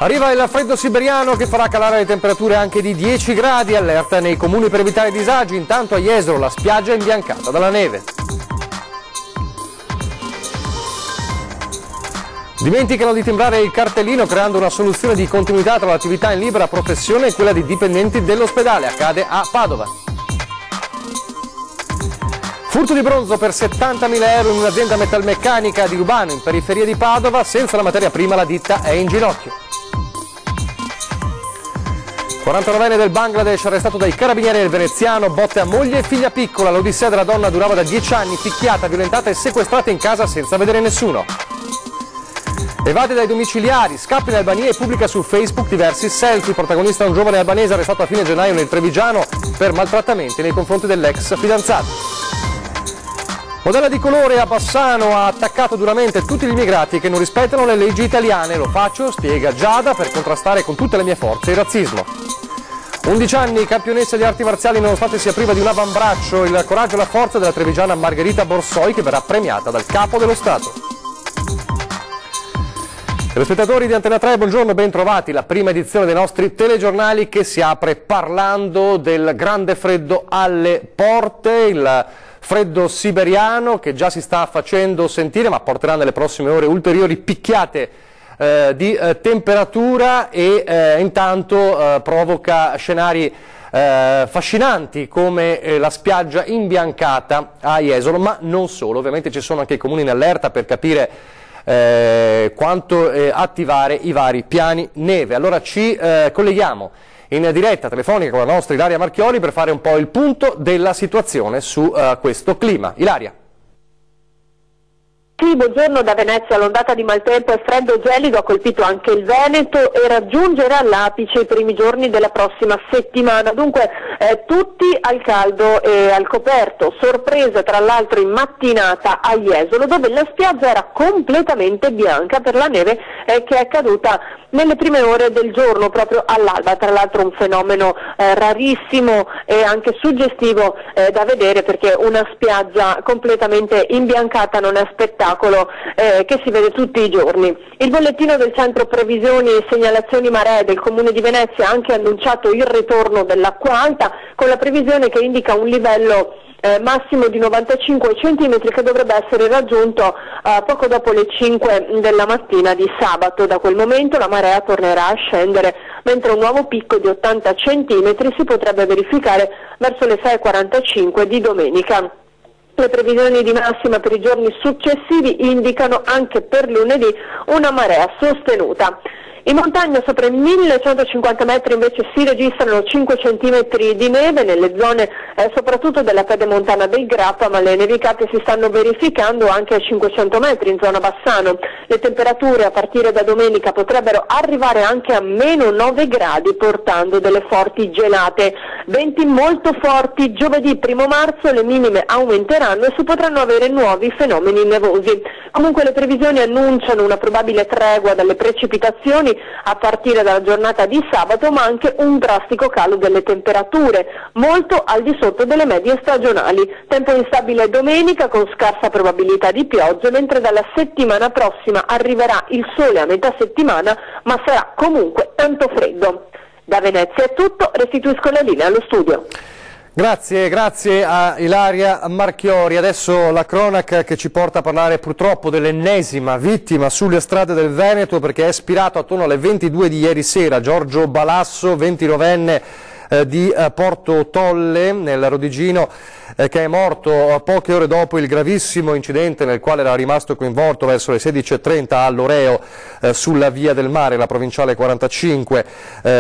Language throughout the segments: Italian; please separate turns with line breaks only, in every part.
Arriva il freddo siberiano che farà calare le temperature anche di 10 gradi, allerta nei comuni per evitare disagi, intanto a Jesolo la spiaggia è imbiancata dalla neve. Dimenticano di timbrare il cartellino creando una soluzione di continuità tra l'attività in libera professione e quella di dipendenti dell'ospedale, accade a Padova. Furto di bronzo per 70.000 euro in un'azienda metalmeccanica di Lubano, in periferia di Padova, senza la materia prima la ditta è in ginocchio. 49enne del Bangladesh arrestato dai carabinieri del veneziano, botte a moglie e figlia piccola, l'odissea della donna durava da 10 anni, picchiata, violentata e sequestrata in casa senza vedere nessuno. Evade dai domiciliari, scappa in Albania e pubblica su Facebook diversi selfie, protagonista un giovane albanese arrestato a fine gennaio nel Trevigiano per maltrattamenti nei confronti dell'ex fidanzato. Modella di colore a Bassano ha attaccato duramente tutti gli immigrati che non rispettano le leggi italiane. Lo faccio, spiega Giada, per contrastare con tutte le mie forze il razzismo. 11 anni, campionessa di arti marziali nonostante sia priva di un avambraccio, il coraggio e la forza della trevigiana Margherita Borsoi che verrà premiata dal Capo dello Stato. Telespettatori di Antena 3, buongiorno, ben trovati. La prima edizione dei nostri telegiornali che si apre parlando del grande freddo alle porte, il freddo siberiano che già si sta facendo sentire, ma porterà nelle prossime ore ulteriori picchiate di temperatura e intanto provoca scenari affascinanti come la spiaggia imbiancata a Jesolo, ma non solo, ovviamente ci sono anche i comuni in allerta per capire quanto attivare i vari piani neve. Allora ci colleghiamo in diretta telefonica con la nostra Ilaria Marchiori per fare un po' il punto della situazione su questo clima. Ilaria.
Sì, buongiorno da Venezia. L'ondata di maltempo e freddo gelido ha colpito anche il Veneto e raggiungerà all'apice i primi giorni della prossima settimana. Dunque tutti al caldo e al coperto. Sorpresa tra l'altro in mattinata a Jesolo, dove la spiaggia era completamente bianca per la neve che è caduta nelle prime ore del giorno, proprio all'alba. Tra l'altro un fenomeno rarissimo e anche suggestivo da vedere, perché una spiaggia completamente imbiancata non è spettacolo che si vede tutti i giorni. Il bollettino del centro previsioni e segnalazioni maree del Comune di Venezia ha anche annunciato il ritorno dell'acqua alta, con la previsione che indica un livello massimo di 95 cm che dovrebbe essere raggiunto poco dopo le 5 della mattina di sabato. Da quel momento la marea tornerà a scendere, mentre un nuovo picco di 80 cm si potrebbe verificare verso le 6:45 di domenica. Le previsioni di massima per i giorni successivi indicano anche per lunedì una marea sostenuta. In montagna sopra i 1150 metri invece si registrano 5 cm di neve nelle zone soprattutto della pedemontana del Grappa, ma le nevicate si stanno verificando anche a 500 metri in zona Bassano. Le temperature a partire da domenica potrebbero arrivare anche a meno 9 gradi, portando delle forti gelate. Venti molto forti giovedì 1 marzo, le minime aumenteranno e si potranno avere nuovi fenomeni nevosi. Comunque le previsioni annunciano una probabile tregua dalle precipitazioni a partire dalla giornata di sabato, ma anche un drastico calo delle temperature, molto al di sotto delle medie stagionali. Tempo instabile domenica con scarsa probabilità di piogge, mentre dalla settimana prossima arriverà il sole a metà settimana, ma sarà comunque tanto freddo. Da Venezia è tutto, restituisco la linea allo studio.
Grazie a Ilaria Marchiori. Adesso la cronaca che ci porta a parlare purtroppo dell'ennesima vittima sulle strade del Veneto, perché è spirato attorno alle 22 di ieri sera Giorgio Balasso, 29enne di Porto Tolle nel Rodigino, che è morto poche ore dopo il gravissimo incidente nel quale era rimasto coinvolto verso le 16:30 a Loreo sulla via del mare, la provinciale 45,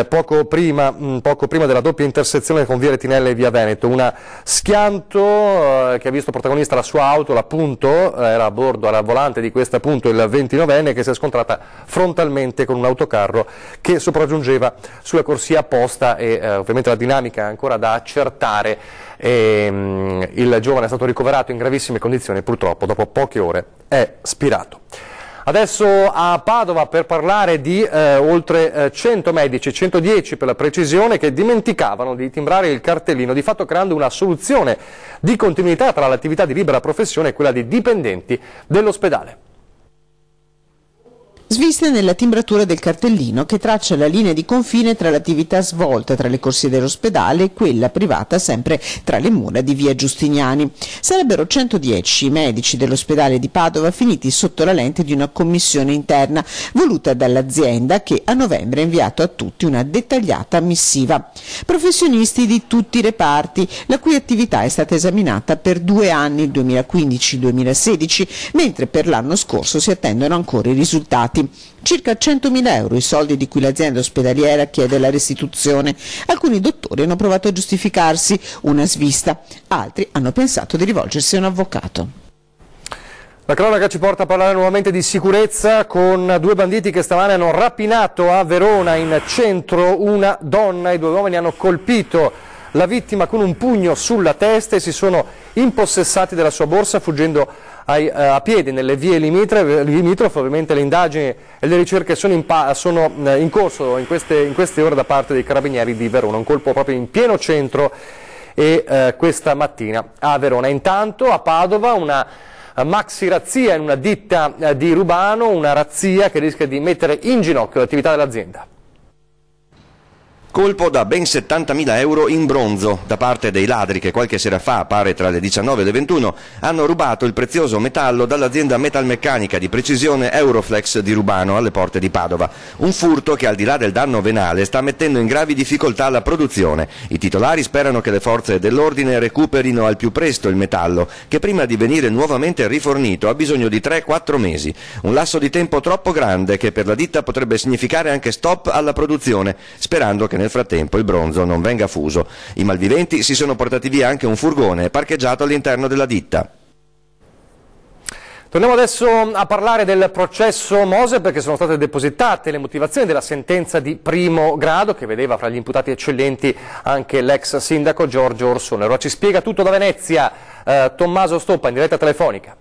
poco prima della doppia intersezione con via Retinella e via Veneto. Un schianto che ha visto protagonista la sua auto, l'appunto, era a bordo, al volante di questa appunto il 29enne, che si è scontrata frontalmente con un autocarro che sopraggiungeva sulla corsia apposta e ovviamente la dinamica è ancora da accertare. Il giovane è stato ricoverato in gravissime condizioni, purtroppo dopo poche ore è spirato. Adesso a Padova per parlare di oltre 100 medici, 110 per la precisione, che dimenticavano di timbrare il cartellino, di fatto creando una soluzione di continuità tra l'attività di libera professione e quella di dipendenti dell'ospedale.
Sviste nella timbratura del cartellino che traccia la linea di confine tra l'attività svolta tra le corsie dell'ospedale e quella privata sempre tra le mura di via Giustiniani. Sarebbero 110 i medici dell'ospedale di Padova finiti sotto la lente di una commissione interna voluta dall'azienda che a novembre ha inviato a tutti una dettagliata missiva. Professionisti di tutti i reparti, la cui attività è stata esaminata per 2 anni, il 2015-2016, mentre per l'anno scorso si attendono ancora i risultati. Circa 100.000 euro i soldi di cui l'azienda ospedaliera chiede la restituzione. Alcuni dottori hanno provato a giustificarsi, una svista, altri hanno pensato di rivolgersi a un avvocato.
La cronaca ci porta a parlare nuovamente di sicurezza con 2 banditi che stamane hanno rapinato a Verona in centro una donna. I 2 uomini hanno colpito la vittima con un pugno sulla testa e si sono impossessati della sua borsa fuggendo a piedi nelle vie limitrofe. Ovviamente le indagini e le ricerche sono in corso in queste ore da parte dei carabinieri di Verona, un colpo proprio in pieno centro e questa mattina a Verona. Intanto a Padova una maxi razzia in una ditta di Rubano, una razzia che rischia di mettere in ginocchio l'attività dell'azienda.
Colpo da ben 70.000 euro in bronzo da parte dei ladri che qualche sera fa, pare tra le 19 e le 21, hanno rubato il prezioso metallo dall'azienda metalmeccanica di precisione Euroflex di Rubano alle porte di Padova. Un furto che al di là del danno venale sta mettendo in gravi difficoltà la produzione. I titolari sperano che le forze dell'ordine recuperino al più presto il metallo, che prima di venire nuovamente rifornito ha bisogno di 3-4 mesi. Un lasso di tempo troppo grande che per la ditta potrebbe significare anche stop alla produzione, sperando che nel frattempo il bronzo non venga fuso. I malviventi si sono portati via anche un furgone parcheggiato all'interno della ditta.
Torniamo adesso a parlare del processo Mose, perché sono state depositate le motivazioni della sentenza di primo grado che vedeva fra gli imputati eccellenti anche l'ex sindaco Giorgio Orsoni. Ora ci spiega tutto da Venezia Tommaso Stoppa in diretta telefonica.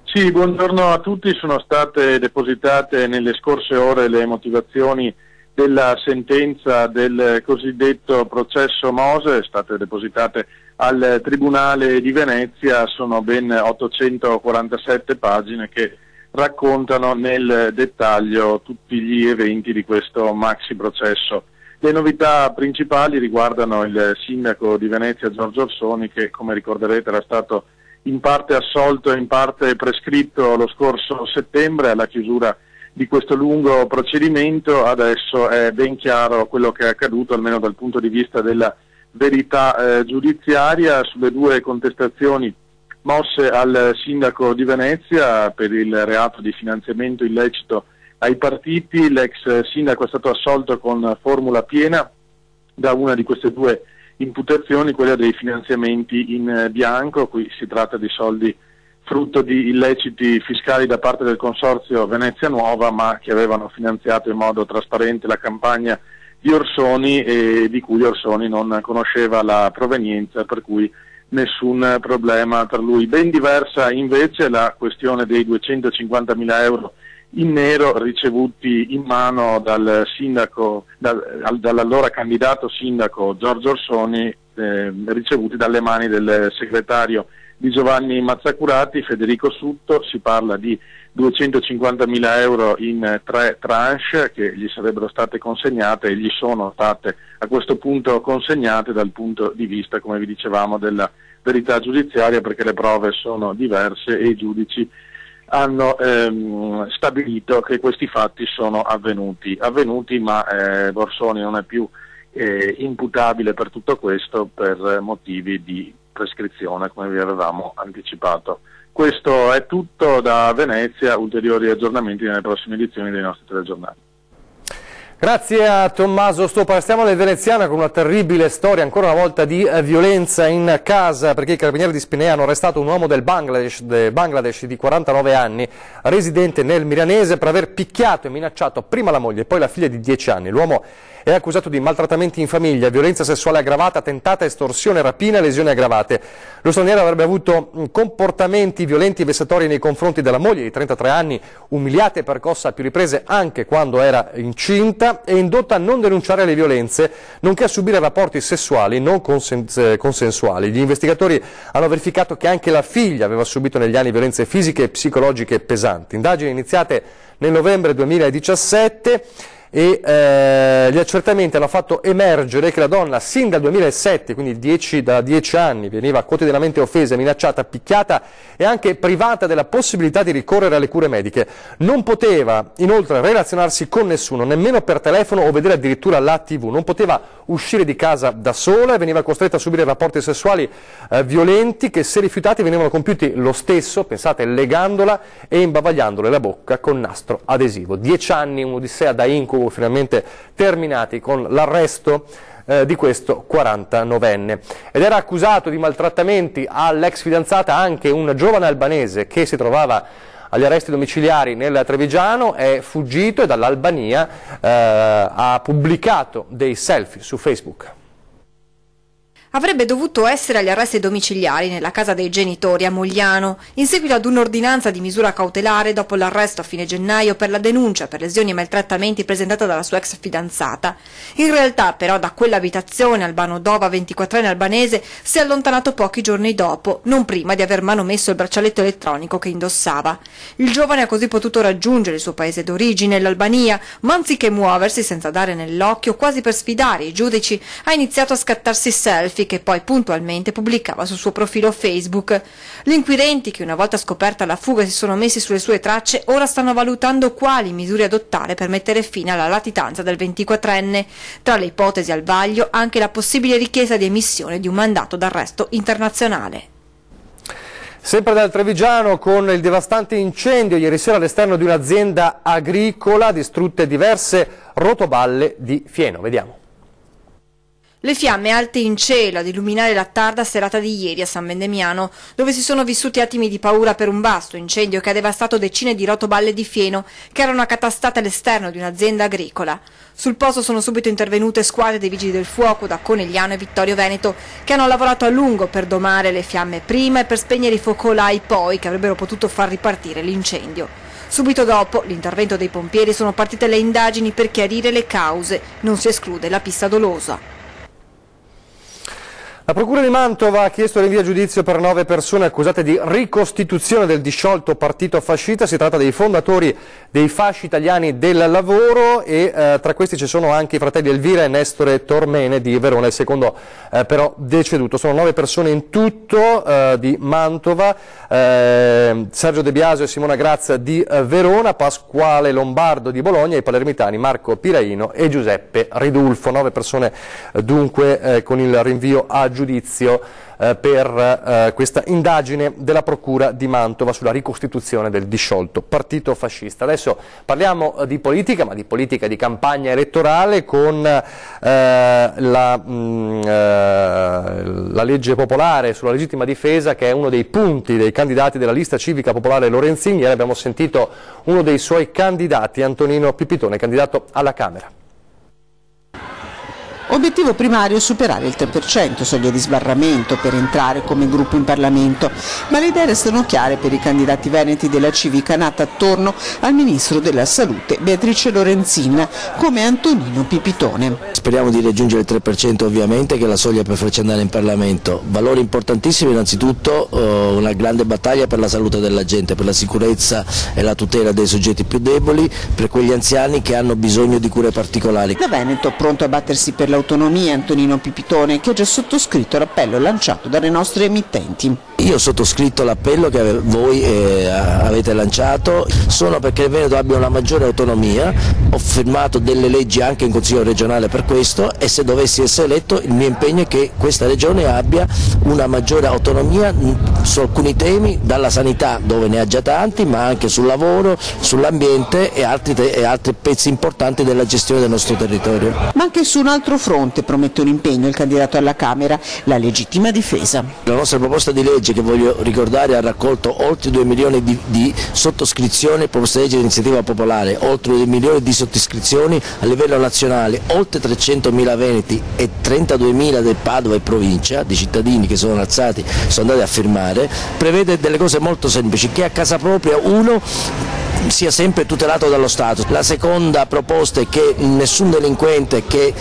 Sì, buongiorno a tutti. Sono state depositate nelle scorse ore le motivazioni della sentenza del cosiddetto processo Mose, state depositate al Tribunale di Venezia, sono ben 847 pagine che raccontano nel dettaglio tutti gli eventi di questo maxi processo. Le novità principali riguardano il sindaco di Venezia Giorgio Orsoni che, come ricorderete, era stato in parte assolto e in parte prescritto lo scorso settembre alla chiusura di questo lungo procedimento. Adesso è ben chiaro quello che è accaduto, almeno dal punto di vista della verità giudiziaria, sulle 2 contestazioni mosse al sindaco di Venezia per il reato di finanziamento illecito ai partiti. L'ex sindaco è stato assolto con formula piena da una di queste 2 imputazioni, quella dei finanziamenti in bianco. Qui si tratta di soldi frutto di illeciti fiscali da parte del consorzio Venezia Nuova, ma che avevano finanziato in modo trasparente la campagna di Orsoni e di cui Orsoni non conosceva la provenienza, per cui nessun problema per lui. Ben diversa invece la questione dei 250.000 euro in nero ricevuti in mano dal sindaco, dall'allora candidato sindaco Giorgio Orsoni, ricevuti dalle mani del segretario di Giovanni Mazzacurati, Federico Sutto. Si parla di 250.000 euro in 3 tranche che gli sarebbero state consegnate e gli sono state a questo punto consegnate dal punto di vista, come vi dicevamo, della verità giudiziaria, perché le prove sono diverse e i giudici hanno stabilito che questi fatti sono avvenuti, ma Orsoni non è più imputabile per tutto questo per motivi di prescrizione, come vi avevamo anticipato. Questo è tutto da Venezia, ulteriori aggiornamenti nelle prossime edizioni dei nostri telegiornali.
Grazie a Tommaso Stoppa. Restiamo nel veneziano con una terribile storia ancora una volta di violenza in casa, perché i carabinieri di Spinea hanno arrestato un uomo del Bangladesh di 49 anni, residente nel Milanese, per aver picchiato e minacciato prima la moglie e poi la figlia di 10 anni. L'uomo è accusato di maltrattamenti in famiglia, violenza sessuale aggravata, tentata estorsione, rapina e lesioni aggravate. Lo straniero avrebbe avuto comportamenti violenti e vessatori nei confronti della moglie di 33 anni, umiliata e percossa a più riprese anche quando era incinta. violenta e indotta a non denunciare le violenze, nonché a subire rapporti sessuali non consensuali. Gli investigatori hanno verificato che anche la figlia aveva subito negli anni violenze fisiche e psicologiche pesanti. Indagini iniziate nel novembre 2017 e gli accertamenti hanno fatto emergere che la donna sin dal 2007, quindi da 10 anni, veniva quotidianamente offesa, minacciata, picchiata e anche privata della possibilità di ricorrere alle cure mediche. Non poteva inoltre relazionarsi con nessuno, nemmeno per telefono o vedere addirittura la TV, non poteva uscire di casa da sola e veniva costretta a subire rapporti sessuali violenti che, se rifiutati, venivano compiuti lo stesso, pensate, legandola e imbavagliandole la bocca con nastro adesivo. 10 anni, un'odissea da incubo, finalmente terminati con l'arresto di questo 49enne. Ed era accusato di maltrattamenti all'ex fidanzata anche un giovane albanese che si trovava agli arresti domiciliari nel Trevigiano, è fuggito e dall'Albania ha pubblicato dei selfie su Facebook.
Avrebbe dovuto essere agli arresti domiciliari nella casa dei genitori a Mogliano, in seguito ad un'ordinanza di misura cautelare dopo l'arresto a fine gennaio per la denuncia per lesioni e maltrattamenti presentata dalla sua ex fidanzata. In realtà, però, da quell'abitazione Albano Dova, 24enne albanese, si è allontanato pochi giorni dopo, non prima di aver manomesso il braccialetto elettronico che indossava. Il giovane ha così potuto raggiungere il suo paese d'origine, l'Albania, ma anziché muoversi senza dare nell'occhio, quasi per sfidare i giudici, ha iniziato a scattarsi selfie che poi puntualmente pubblicava sul suo profilo Facebook. Gli inquirenti, che una volta scoperta la fuga si sono messi sulle sue tracce, ora stanno valutando quali misure adottare per mettere fine alla latitanza del 24enne. Tra le ipotesi al vaglio anche la possibile richiesta di emissione di un mandato d'arresto internazionale.
Sempre dal Trevigiano, con il devastante incendio ieri sera all'esterno di un'azienda agricola, distrutte diverse rotoballe di fieno. Vediamo.
Le fiamme alte in cielo ad illuminare la tarda serata di ieri a San Vendemiano, dove si sono vissuti attimi di paura per un vasto incendio che ha devastato decine di rotoballe di fieno che erano accatastate all'esterno di un'azienda agricola. Sul posto sono subito intervenute squadre dei Vigili del Fuoco da Conegliano e Vittorio Veneto, che hanno lavorato a lungo per domare le fiamme prima e per spegnere i focolai poi, che avrebbero potuto far ripartire l'incendio. Subito dopo l'intervento dei pompieri sono partite le indagini per chiarire le cause. Non si esclude la pista dolosa.
La Procura di Mantova ha chiesto rinvio a giudizio per 9 persone accusate di ricostituzione del disciolto partito fascista. Si tratta dei fondatori dei Fasci Italiani del Lavoro e tra questi ci sono anche i fratelli Elvira e Nestore Tormene di Verona, il secondo però deceduto. Sono 9 persone in tutto di Mantova, Sergio De Biasio e Simona Grazia di Verona, Pasquale Lombardo di Bologna e i palermitani Marco Piraino e Giuseppe Ridulfo. 9 persone dunque con il rinvio a giudizio per questa indagine della Procura di Mantova sulla ricostituzione del disciolto partito fascista. Adesso parliamo di politica, ma di politica di campagna elettorale, con la legge popolare sulla legittima difesa, che è uno dei punti dei candidati della lista civica popolare Lorenzin. Ieri abbiamo sentito uno dei suoi candidati, Antonino Pipitone, candidato alla Camera.
Obiettivo primario: superare il 3%, soglia di sbarramento per entrare come gruppo in Parlamento, ma le idee restano chiare per i candidati veneti della civica nata attorno al ministro della Salute Beatrice Lorenzin, come Antonino Pipitone.
Speriamo di raggiungere il 3% ovviamente, che è la soglia per farci andare in Parlamento. Valori importantissimi: innanzitutto una grande battaglia per la salute della gente, per la sicurezza e la tutela dei soggetti più deboli, per quegli anziani che hanno bisogno di cure particolari.
Da Veneto, pronto a battersi per l'autonomia, Antonino Pipitone, che ha già sottoscritto l'appello lanciato dalle nostre emittenti.
Io ho sottoscritto l'appello che voi avete lanciato, sono perché il Veneto abbia una maggiore autonomia, ho firmato delle leggi anche in Consiglio regionale per questo, e se dovessi essere eletto il mio impegno è che questa regione abbia una maggiore autonomia su alcuni temi, dalla sanità, dove ne ha già tanti, ma anche sul lavoro, sull'ambiente e altri pezzi importanti della gestione del nostro territorio.
Ma anche su un altro fronte promette un impegno il candidato alla Camera: la legittima difesa.
La nostra proposta di legge, che voglio ricordare, ha raccolto oltre 2 milioni di sottoscrizioni, proposta di legge di iniziativa popolare, oltre 2 milioni di sottoscrizioni a livello nazionale, oltre 300.000 veneti e 32.000 del Padova e provincia, di cittadini che sono alzati, sono andati a firmare. Prevede delle cose molto semplici: che a casa propria uno sia sempre tutelato dallo Stato. La seconda proposta è che nessun delinquente che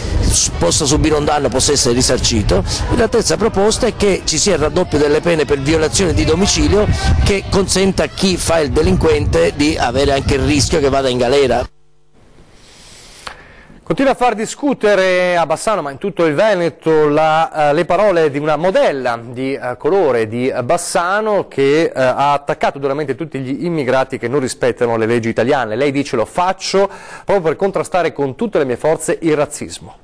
possa subire un danno possa essere risarcito. E la terza proposta è che ci sia il raddoppio delle pene per violazione di domicilio, che consenta a chi fa il delinquente di avere anche il rischio che vada in galera.
Continua a far discutere a Bassano, ma in tutto il Veneto, le parole di una modella di colore di Bassano che ha attaccato duramente tutti gli immigrati che non rispettano le leggi italiane. Lei dice: lo faccio proprio per contrastare con tutte le mie forze il razzismo.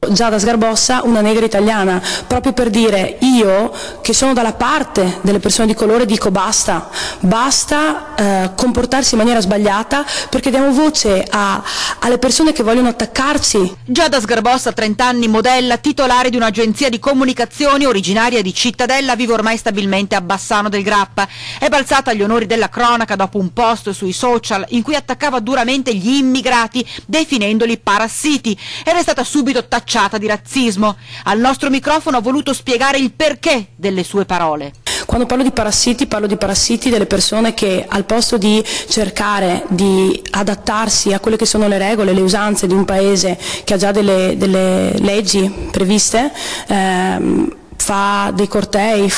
Giada Sgarbossa, una negra italiana, proprio per dire: io che sono dalla parte delle persone di colore dico basta comportarsi in maniera sbagliata, perché diamo voce alle persone che vogliono attaccarci.
Giada Sgarbossa, 30 anni, modella, titolare di un'agenzia di comunicazioni, originaria di Cittadella, vive ormai stabilmente a Bassano del Grappa. È balzata agli onori della cronaca dopo un post sui social in cui attaccava duramente gli immigrati definendoli parassiti. Era stata subito tacciata di razzismo. Al nostro microfono ha voluto spiegare il perché delle sue parole.
Quando parlo di parassiti delle persone che al posto di cercare di adattarsi a quelle che sono le regole, le usanze di un paese che ha già delle leggi previste, fa dei cortei,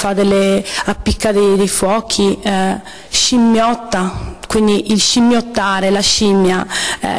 appicca dei fuochi, scimmiotta. Quindi il scimmiottare, la scimmia,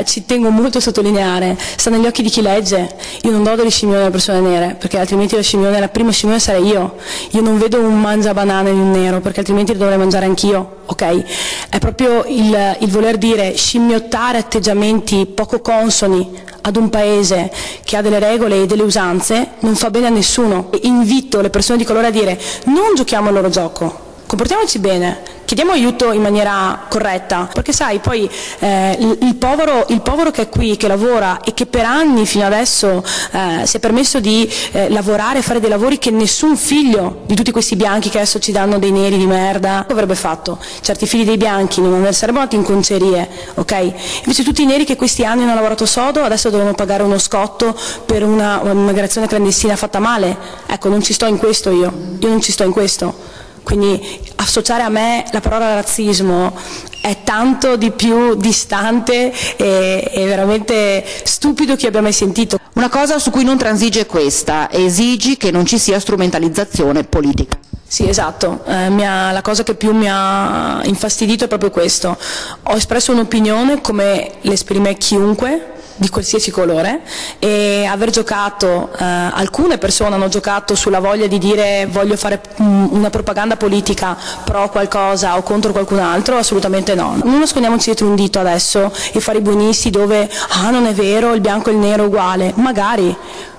ci tengo molto a sottolineare, sta negli occhi di chi legge. Io non do delle scimmione alle persone nere, perché altrimenti la prima scimmione sarei io. Io non vedo un mangiabanane di un nero, perché altrimenti lo dovrei mangiare anch'io, ok? È proprio il voler dire scimmiottare atteggiamenti poco consoni ad un paese che ha delle regole e delle usanze, non fa bene a nessuno. E invito le persone di colore a dire: non giochiamo al loro gioco, comportiamoci bene, chiediamo aiuto in maniera corretta, perché sai, poi il povero che è qui, che lavora e che per anni fino adesso si è permesso di lavorare e fare dei lavori che nessun figlio di tutti questi bianchi che adesso ci danno dei neri di merda avrebbe fatto. Certi figli dei bianchi non sarebbero nati in concerie, ok? Invece tutti i neri che questi anni hanno lavorato sodo adesso devono pagare uno scotto per una migrazione clandestina fatta male. Ecco, non ci sto in questo io non ci sto in questo. Quindi associare a me la parola razzismo è tanto di più distante e veramente stupido chi abbia mai sentito.
Una cosa su cui non transige è questa: esigi che non ci sia strumentalizzazione politica.
Sì, esatto, la cosa che più mi ha infastidito è proprio questo. Ho espresso un'opinione come l'esprime chiunque, di qualsiasi colore, e aver giocato, alcune persone hanno giocato sulla voglia di dire voglio fare una propaganda politica pro qualcosa o contro qualcun altro, assolutamente no. Non nascondiamoci dietro un dito adesso e fare i buonisti dove non è vero, il bianco e il nero è uguale, magari.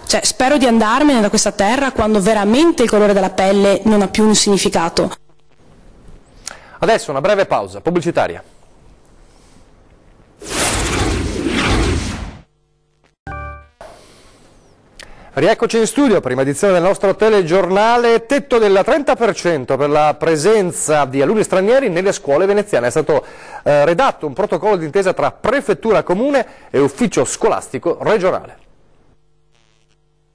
Cioè, spero di andarmene da questa terra quando veramente il colore della pelle non ha più un significato.
Adesso una breve pausa pubblicitaria. Rieccoci in studio, prima edizione del nostro telegiornale. Tetto del 30% per la presenza di alunni stranieri nelle scuole veneziane. È stato redatto un protocollo d'intesa tra prefettura comune e ufficio scolastico regionale.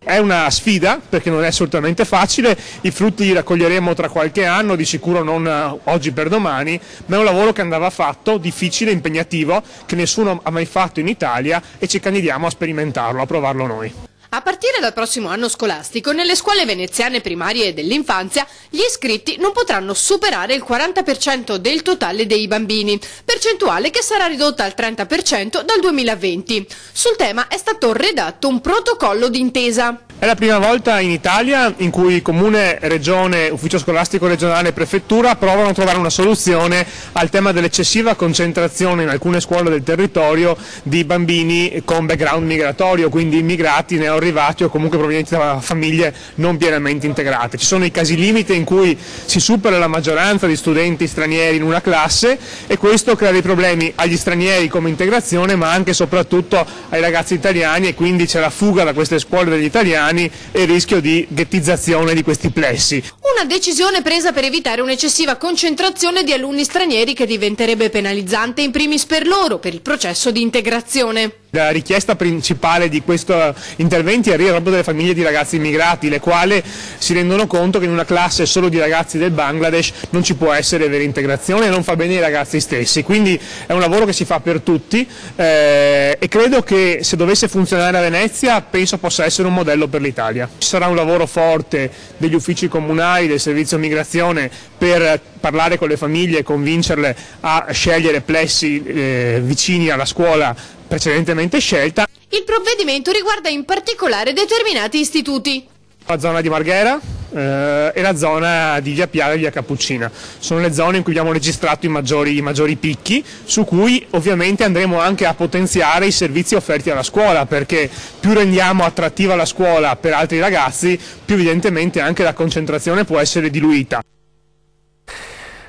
È una sfida perché non è assolutamente facile, i frutti li raccoglieremo tra qualche anno, di sicuro non oggi per domani, ma è un lavoro che andava fatto, difficile, impegnativo, che nessuno ha mai fatto in Italia e ci candidiamo a sperimentarlo, a provarlo noi.
A partire dal prossimo anno scolastico, nelle scuole veneziane primarie e dell'infanzia, gli iscritti non potranno superare il 40% del totale dei bambini, percentuale che sarà ridotta al 30% dal 2020. Sul tema è stato redatto un protocollo d'intesa.
È la prima volta in Italia in cui Comune, Regione, Ufficio Scolastico Regionale e Prefettura provano a trovare una soluzione al tema dell'eccessiva concentrazione in alcune scuole del territorio di bambini con background migratorio, quindi immigrati, neoarrivati o comunque provenienti da famiglie non pienamente integrate. Ci sono i casi limite in cui si supera la maggioranza di studenti stranieri in una classe e questo crea dei problemi agli stranieri come integrazione, ma anche e soprattutto ai ragazzi italiani, e quindi c'è la fuga da queste scuole degli italiani e il rischio di ghettizzazione di questi plessi.
Una decisione presa per evitare un'eccessiva concentrazione di alunni stranieri che diventerebbe penalizzante in primis per loro, per il processo di integrazione.
La richiesta principale di questi interventi arriva proprio dalle famiglie di ragazzi immigrati, le quali si rendono conto che in una classe solo di ragazzi del Bangladesh non ci può essere vera integrazione e non fa bene ai ragazzi stessi, quindi è un lavoro che si fa per tutti e credo che se dovesse funzionare a Venezia penso possa essere un modello per l'Italia. Ci sarà un lavoro forte degli uffici comunali, del servizio migrazione per parlare con le famiglie e convincerle a scegliere plessi vicini alla scuola precedentemente scelta.
Il provvedimento riguarda in particolare determinati istituti.
La zona di Marghera e la zona di Via Piave e Via Cappuccina sono le zone in cui abbiamo registrato i maggiori picchi, su cui ovviamente andremo anche a potenziare i servizi offerti alla scuola, perché più rendiamo attrattiva la scuola per altri ragazzi, più evidentemente anche la concentrazione può essere diluita.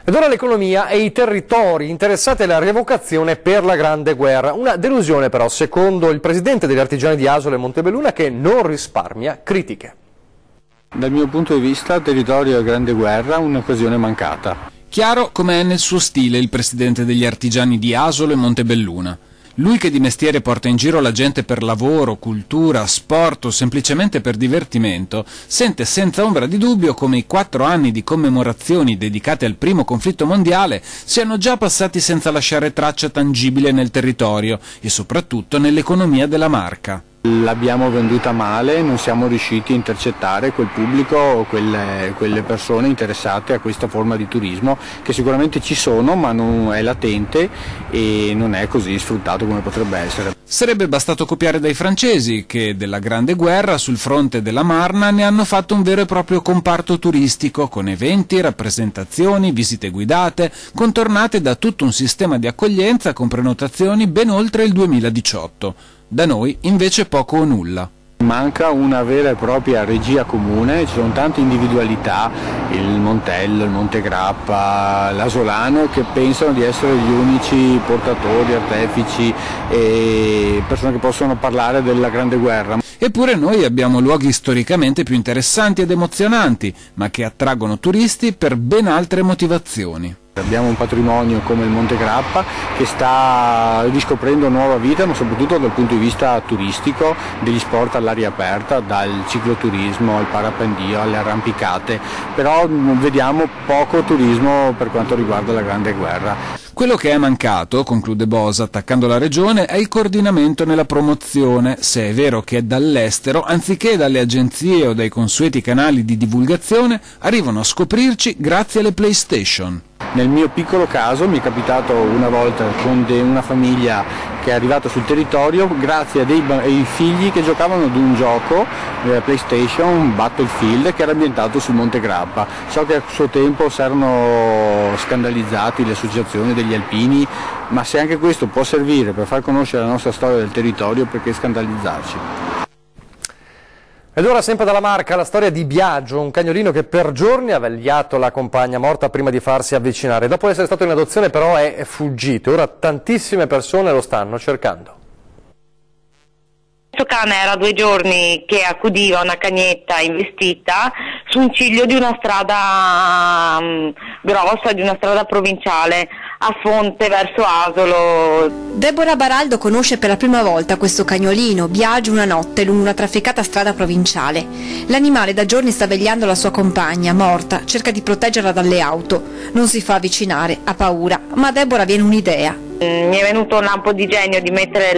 Ed ora l'economia e i territori interessati alla rievocazione per la Grande Guerra. Una delusione però, secondo il presidente degli artigiani di Asolo e Montebelluna, che non risparmia critiche.
Dal mio punto di vista, territorio e Grande Guerra, un'occasione mancata.
Chiaro come è nel suo stile il presidente degli artigiani di Asolo e Montebelluna. Lui che di mestiere porta in giro la gente per lavoro, cultura, sport o semplicemente per divertimento, sente senza ombra di dubbio come i 4 anni di commemorazioni dedicate al primo conflitto mondiale siano già passati senza lasciare traccia tangibile nel territorio e soprattutto nell'economia della Marca.
L'abbiamo venduta male, non siamo riusciti a intercettare quel pubblico o quelle persone interessate a questa forma di turismo, che sicuramente ci sono ma non è latente e non è così sfruttato come potrebbe essere.
Sarebbe bastato copiare dai francesi che della Grande Guerra sul fronte della Marna ne hanno fatto un vero e proprio comparto turistico con eventi, rappresentazioni, visite guidate, contornate da tutto un sistema di accoglienza con prenotazioni ben oltre il 2018. Da noi invece poco o nulla.
Manca una vera e propria regia comune, ci sono tante individualità, il Montello, il Montegrappa, l'Asolano, che pensano di essere gli unici portatori, artefici e persone che possono parlare della Grande Guerra.
Eppure noi abbiamo luoghi storicamente più interessanti ed emozionanti, ma che attraggono turisti per ben altre motivazioni.
Abbiamo un patrimonio come il Montegrappa che sta riscoprendo nuova vita, ma soprattutto dal punto di vista turistico, degli sport all'aria aperta, dal cicloturismo al parapendio alle arrampicate, però vediamo poco turismo per quanto riguarda la Grande Guerra.
Quello che è mancato, conclude Bosa attaccando la regione, è il coordinamento nella promozione, se è vero che dall'estero, anziché dalle agenzie o dai consueti canali di divulgazione, arrivano a scoprirci grazie alle PlayStation.
Nel mio piccolo caso mi è capitato una volta con una famiglia che è arrivata sul territorio grazie ai figli che giocavano ad un gioco PlayStation Battlefield che era ambientato sul Monte Grappa. So che a suo tempo si erano scandalizzati le associazioni degli alpini, ma se anche questo può servire per far conoscere la nostra storia del territorio, perché scandalizzarci?
Ed ora sempre dalla Marca la storia di Biagio, un cagnolino che per giorni ha vegliato la compagna morta prima di farsi avvicinare. Dopo essere stato in adozione però è fuggito, ora tantissime persone lo stanno cercando.
Questo cane era 2 giorni che accudiva una cagnetta investita su un ciglio di una strada grossa, di una strada provinciale, a fonte verso Asolo.
Deborah Baraldo conosce per la prima volta questo cagnolino, Biagio, una notte lungo una trafficata strada provinciale. L'animale da giorni sta vegliando la sua compagna, morta, cerca di proteggerla dalle auto. Non si fa avvicinare, ha paura, ma a Deborah viene un'idea.
Mi è venuto un lampo di genio di mettere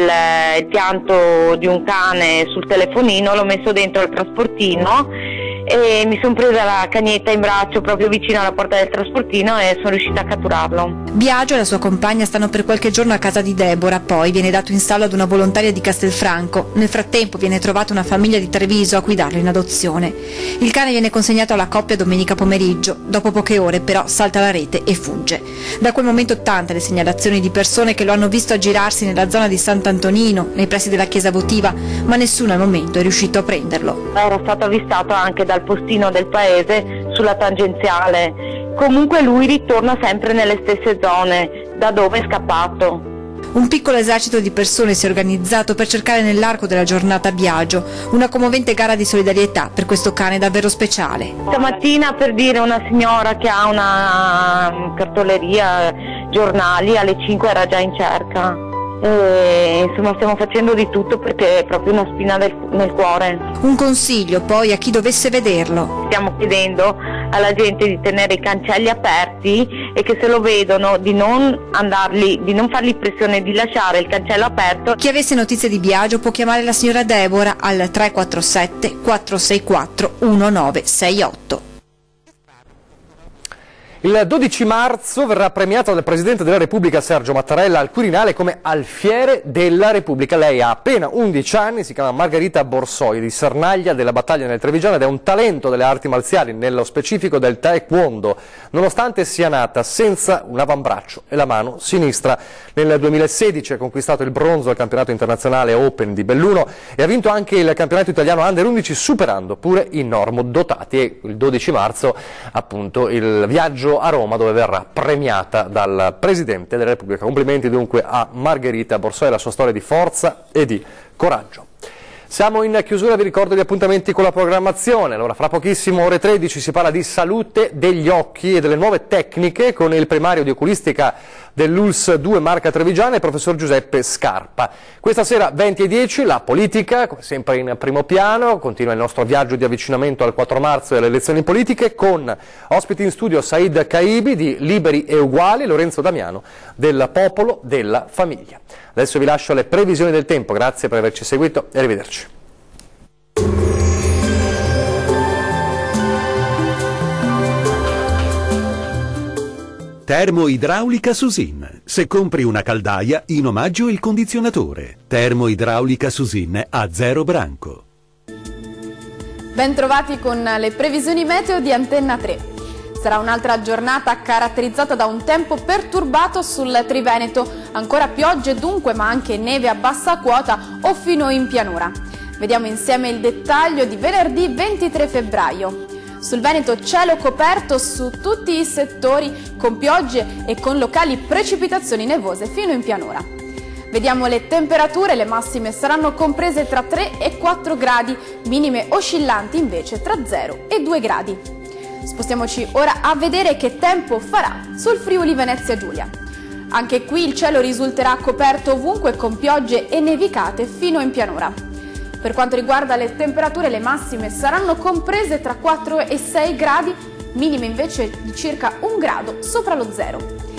il pianto di un cane sul telefonino, l'ho messo dentro il trasportino e mi sono presa la cagnetta in braccio proprio vicino alla porta del trasportino e sono riuscita a catturarlo.
Biagio e la sua compagna stanno per qualche giorno a casa di Deborah, poi viene dato in stallo ad una volontaria di Castelfranco. Nel frattempo viene trovata una famiglia di Treviso a cui darlo in adozione. Il cane viene consegnato alla coppia domenica pomeriggio, dopo poche ore però salta la rete e fugge. Da quel momento tante le segnalazioni di persone che lo hanno visto aggirarsi nella zona di Sant'Antonino, nei pressi della chiesa votiva, ma nessuno al momento è riuscito a prenderlo.
Era stato avvistato anche dal postino del paese sulla tangenziale. Comunque lui ritorna sempre nelle stesse zone da dove è scappato.
Un piccolo esercito di persone si è organizzato per cercare nell'arco della giornata Biagio, una commovente gara di solidarietà per questo cane davvero speciale.
Stamattina, per dire, una signora che ha una cartoleria, giornali, alle 5 era già in cerca. e insomma stiamo facendo di tutto perché è proprio una spina nel cuore.
Un consiglio poi a chi dovesse vederlo.
Stiamo chiedendo alla gente di tenere i cancelli aperti e che se lo vedono di non fargli pressione di lasciare il cancello aperto.
Chi avesse notizie di Biagio può chiamare la signora Deborah al 347 464 1968.
Il 12 marzo verrà premiato dal Presidente della Repubblica Sergio Mattarella al Quirinale come Alfiere della Repubblica. Lei ha appena 11 anni, si chiama Margherita Borsoi, di Sernaglia della Battaglia nel Trevigiano ed è un talento delle arti marziali, nello specifico del Taekwondo, nonostante sia nata senza un avambraccio e la mano sinistra. Nel 2016 ha conquistato il bronzo al campionato internazionale Open di Belluno e ha vinto anche il campionato italiano Under 11 superando pure i normodotati, e il 12 marzo appunto il viaggio a Roma dove verrà premiata dal Presidente della Repubblica. Complimenti dunque a Margherita Borsoi e la sua storia di forza e di coraggio. Siamo in chiusura, vi ricordo gli appuntamenti con la programmazione. Allora, fra pochissimo, ore 13, si parla di salute degli occhi e delle nuove tecniche con il primario di oculistica dell'ULSS 2 Marca Trevigiana, il professor Giuseppe Scarpa. Questa sera 20:10, la politica, come sempre in primo piano, continua il nostro viaggio di avvicinamento al 4 marzo e alle elezioni politiche con ospiti in studio Said Caibi di Liberi e Uguali e Lorenzo Damiano del Popolo della Famiglia. Adesso vi lascio alle previsioni del tempo, grazie per averci seguito e arrivederci.
Termoidraulica Susin. Se compri una caldaia, in omaggio il condizionatore. Termoidraulica Susin a 0 branco.
Bentrovati con le previsioni meteo di Antenna 3. Sarà un'altra giornata caratterizzata da un tempo perturbato sul Triveneto, ancora piogge dunque, ma anche neve a bassa quota o fino in pianura. Vediamo insieme il dettaglio di venerdì 23 febbraio. Sul Veneto cielo coperto su tutti i settori con piogge e con locali precipitazioni nevose fino in pianura. Vediamo le temperature, le massime saranno comprese tra 3 e 4 gradi, minime oscillanti invece tra 0 e 2 gradi. Spostiamoci ora a vedere che tempo farà sul Friuli Venezia Giulia. Anche qui il cielo risulterà coperto ovunque con piogge e nevicate fino in pianura. Per quanto riguarda le temperature, le massime saranno comprese tra 4 e 6 gradi, minime invece di circa 1 grado sopra lo zero.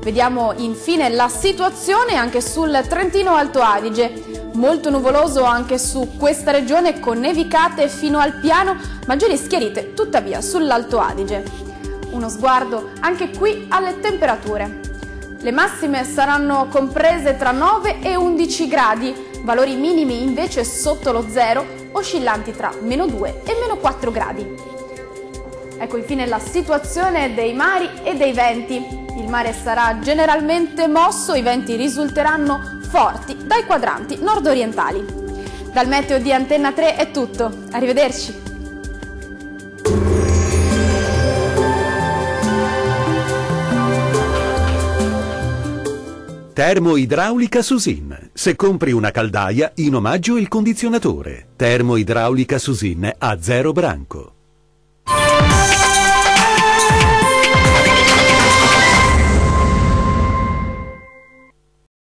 Vediamo infine la situazione anche sul Trentino Alto Adige. Molto nuvoloso anche su questa regione con nevicate fino al piano, maggiori schiarite tuttavia sull'Alto Adige. Uno sguardo anche qui alle temperature. Le massime saranno comprese tra 9 e 11 gradi, valori minimi invece sotto lo zero, oscillanti tra -2 e -4 gradi. Ecco infine la situazione dei mari e dei venti. Il mare sarà generalmente mosso, i venti risulteranno forti dai quadranti nord-orientali. Dal meteo di Antenna 3 è tutto, arrivederci!
Termoidraulica Susin. Se compri una caldaia, in omaggio il condizionatore. Termoidraulica Susin a 0 branco.